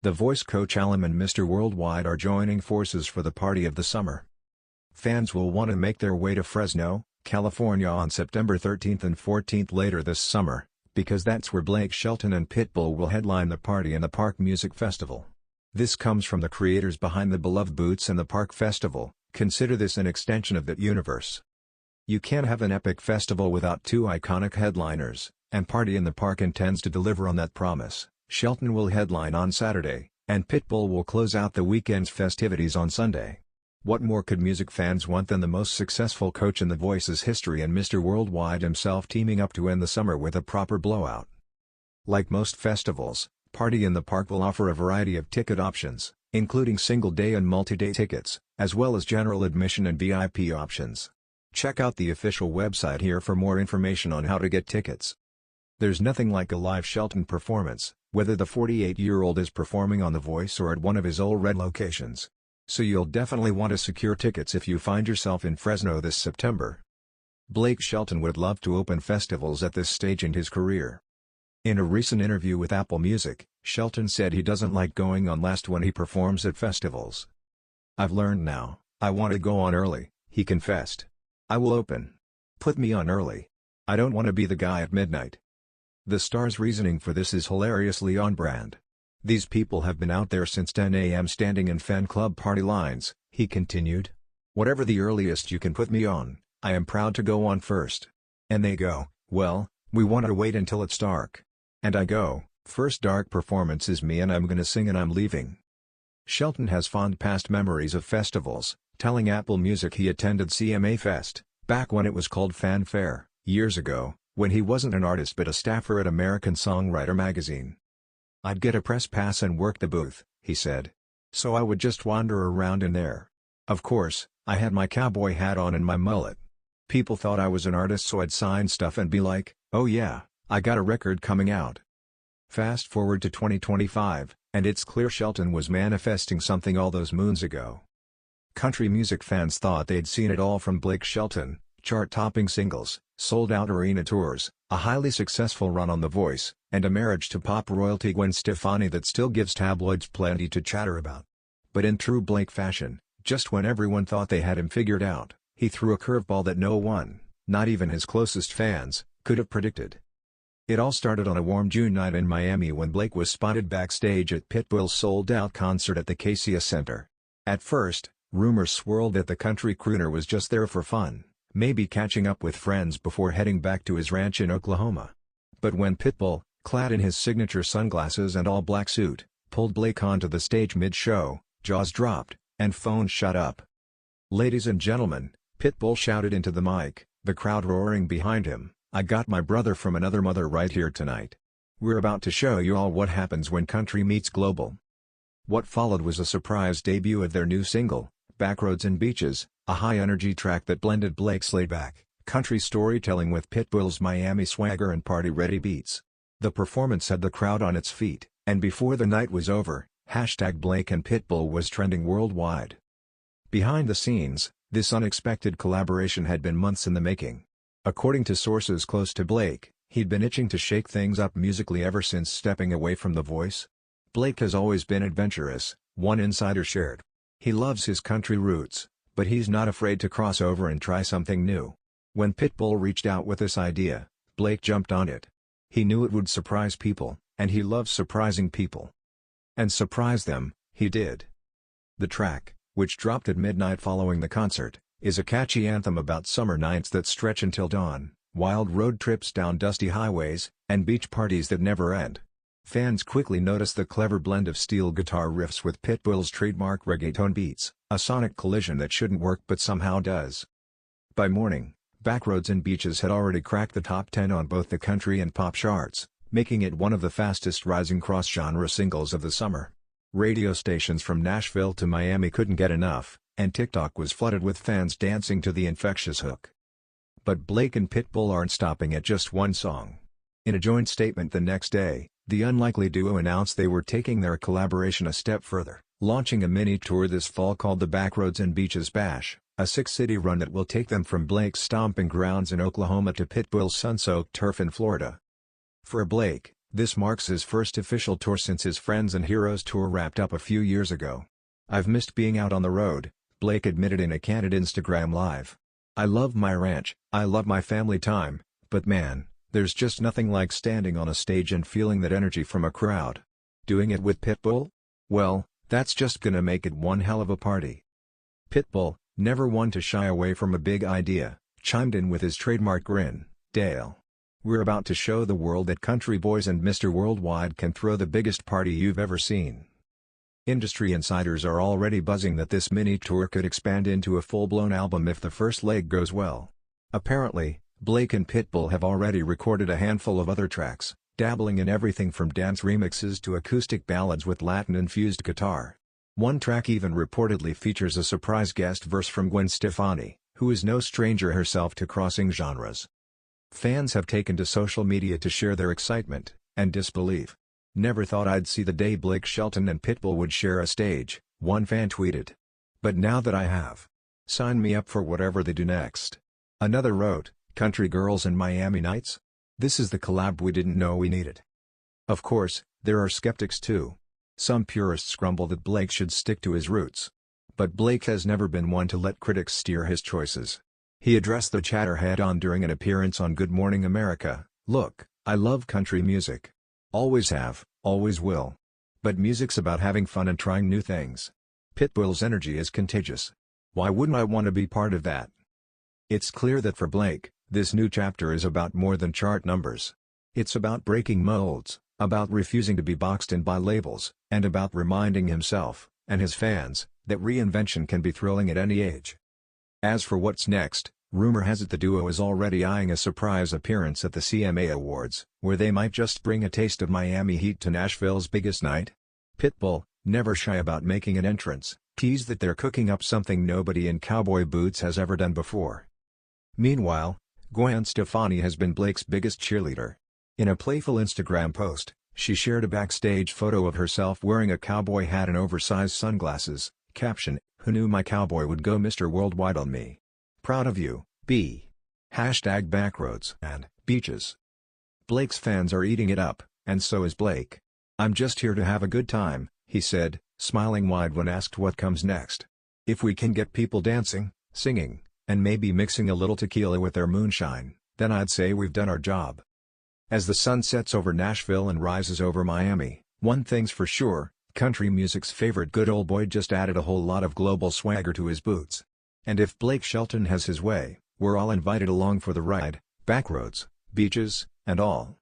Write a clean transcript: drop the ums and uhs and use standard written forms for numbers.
The Voice coach Alan and Mr. Worldwide are joining forces for the party of the summer. Fans will want to make their way to Fresno, California on September 13th and 14th later this summer, because that's where Blake Shelton and Pitbull will headline the Party in the Park Music Festival. This comes from the creators behind the beloved Boots and the Park Festival. Consider this an extension of that universe. You can't have an epic festival without two iconic headliners, and Party in the Park intends to deliver on that promise. Shelton will headline on Saturday, and Pitbull will close out the weekend's festivities on Sunday. What more could music fans want than the most successful coach in The Voice's history and Mr. Worldwide himself teaming up to end the summer with a proper blowout? Like most festivals, Party in the Park will offer a variety of ticket options, including single-day and multi-day tickets, as well as general admission and VIP options. Check out the official website here for more information on how to get tickets. There's nothing like a live Shelton performance, whether the 48-year-old is performing on The Voice or at one of his old red locations. So you'll definitely want to secure tickets if you find yourself in Fresno this September. Blake Shelton would love to open festivals at this stage in his career. In a recent interview with Apple Music, Shelton said he doesn't like going on last when he performs at festivals. "I've learned now, I want to go on early," he confessed. "I will open. Put me on early. I don't want to be the guy at midnight." The star's reasoning for this is hilariously on brand. "These people have been out there since 10 a.m. standing in fan club party lines," he continued. "Whatever the earliest you can put me on, I am proud to go on first. And they go, 'Well, we want to wait until it's dark.' And I go, 'First dark performance is me and I'm gonna sing and I'm leaving.'" Shelton has fond past memories of festivals, telling Apple Music he attended CMA Fest, back when it was called Fanfare, years ago, when he wasn't an artist but a staffer at American Songwriter magazine. "I'd get a press pass and work the booth," he said. "So I would just wander around in there. Of course, I had my cowboy hat on and my mullet. People thought I was an artist so I'd sign stuff and be like, 'Oh yeah, I got a record coming out.'" Fast forward to 2025, and it's clear Shelton was manifesting something all those moons ago. Country music fans thought they'd seen it all from Blake Shelton: chart-topping singles, sold-out arena tours, a highly successful run on The Voice, and a marriage to pop royalty Gwen Stefani that still gives tabloids plenty to chatter about. But in true Blake fashion, just when everyone thought they had him figured out, he threw a curveball that no one, not even his closest fans, could have predicted. It all started on a warm June night in Miami when Blake was spotted backstage at Pitbull's sold-out concert at the Cassia Center. At first, rumors swirled that the country crooner was just there for fun, maybe catching up with friends before heading back to his ranch in Oklahoma. But when Pitbull, clad in his signature sunglasses and all-black suit, pulled Blake onto the stage mid-show, jaws dropped, and phones shut up. "Ladies and gentlemen," Pitbull shouted into the mic, the crowd roaring behind him, "I got my brother from another mother right here tonight. We're about to show you all what happens when country meets global." What followed was a surprise debut of their new single, Backroads and Beaches, a high-energy track that blended Blake's laid-back, country storytelling with Pitbull's Miami swagger and party-ready beats. The performance had the crowd on its feet, and before the night was over, #Blake and Pitbull was trending worldwide. Behind the scenes, this unexpected collaboration had been months in the making. According to sources close to Blake, he'd been itching to shake things up musically ever since stepping away from The Voice. Blake has always been adventurous, one insider shared. He loves his country roots, but he's not afraid to cross over and try something new. When Pitbull reached out with this idea, Blake jumped on it. He knew it would surprise people, and he loves surprising people. And surprise them, he did. The track, which dropped at midnight following the concert, is a catchy anthem about summer nights that stretch until dawn, wild road trips down dusty highways, and beach parties that never end. Fans quickly noticed the clever blend of steel guitar riffs with Pitbull's trademark reggaeton beats, a sonic collision that shouldn't work but somehow does. By morning, Backroads and Beaches had already cracked the top 10 on both the country and pop charts, making it one of the fastest-rising cross-genre singles of the summer. Radio stations from Nashville to Miami couldn't get enough, and TikTok was flooded with fans dancing to the infectious hook. But Blake and Pitbull aren't stopping at just one song. In a joint statement the next day, the unlikely duo announced they were taking their collaboration a step further, launching a mini-tour this fall called the Backroads and Beaches Bash, a 6-city run that will take them from Blake's stomping grounds in Oklahoma to Pitbull's sun-soaked turf in Florida. For Blake, This marks his first official tour since his Friends and Heroes tour wrapped up a few years ago. "I've missed being out on the road," Blake admitted in a candid Instagram Live. "I love my ranch, I love my family time, but man, there's just nothing like standing on a stage and feeling that energy from a crowd. Doing it with Pitbull? Well, that's just gonna make it one hell of a party." Pitbull, never one to shy away from a big idea, chimed in with his trademark grin. "Dale. We're about to show the world that Country Boys and Mr. Worldwide can throw the biggest party you've ever seen." Industry insiders are already buzzing that this mini-tour could expand into a full-blown album if the first leg goes well. Apparently, Blake and Pitbull have already recorded a handful of other tracks, dabbling in everything from dance remixes to acoustic ballads with Latin-infused guitar. One track even reportedly features a surprise guest verse from Gwen Stefani, who is no stranger herself to crossing genres. Fans have taken to social media to share their excitement and disbelief. "Never thought I'd see the day Blake Shelton and Pitbull would share a stage," one fan tweeted. "But now that I have. Sign me up for whatever they do next." Another wrote, "Country Girls and Miami Nights? This is the collab we didn't know we needed." Of course, there are skeptics too. Some purists grumble that Blake should stick to his roots. But Blake has never been one to let critics steer his choices. He addressed the chatter head-on during an appearance on Good Morning America. "Look, I love country music. Always have, always will. But music's about having fun and trying new things. Pitbull's energy is contagious. Why wouldn't I want to be part of that?" It's clear that for Blake, this new chapter is about more than chart numbers. It's about breaking molds, about refusing to be boxed in by labels, and about reminding himself, and his fans, that reinvention can be thrilling at any age. As for what's next, rumor has it the duo is already eyeing a surprise appearance at the CMA Awards, where they might just bring a taste of Miami heat to Nashville's biggest night. Pitbull, never shy about making an entrance, teased that they're cooking up something nobody in cowboy boots has ever done before. Meanwhile, Gwen Stefani has been Blake's biggest cheerleader. In a playful Instagram post, she shared a backstage photo of herself wearing a cowboy hat and oversized sunglasses. Caption, "Who knew my cowboy would go Mr. Worldwide on me? Proud of you, B. #Backroads and Beaches." Blake's fans are eating it up, and so is Blake. "I'm just here to have a good time," he said, smiling wide when asked what comes next. "If we can get people dancing, singing, and maybe mixing a little tequila with their moonshine, then I'd say we've done our job." As the sun sets over Nashville and rises over Miami, one thing's for sure, country music's favorite good old boy just added a whole lot of global swagger to his boots. And if Blake Shelton has his way, we're all invited along for the ride, backroads, beaches, and all.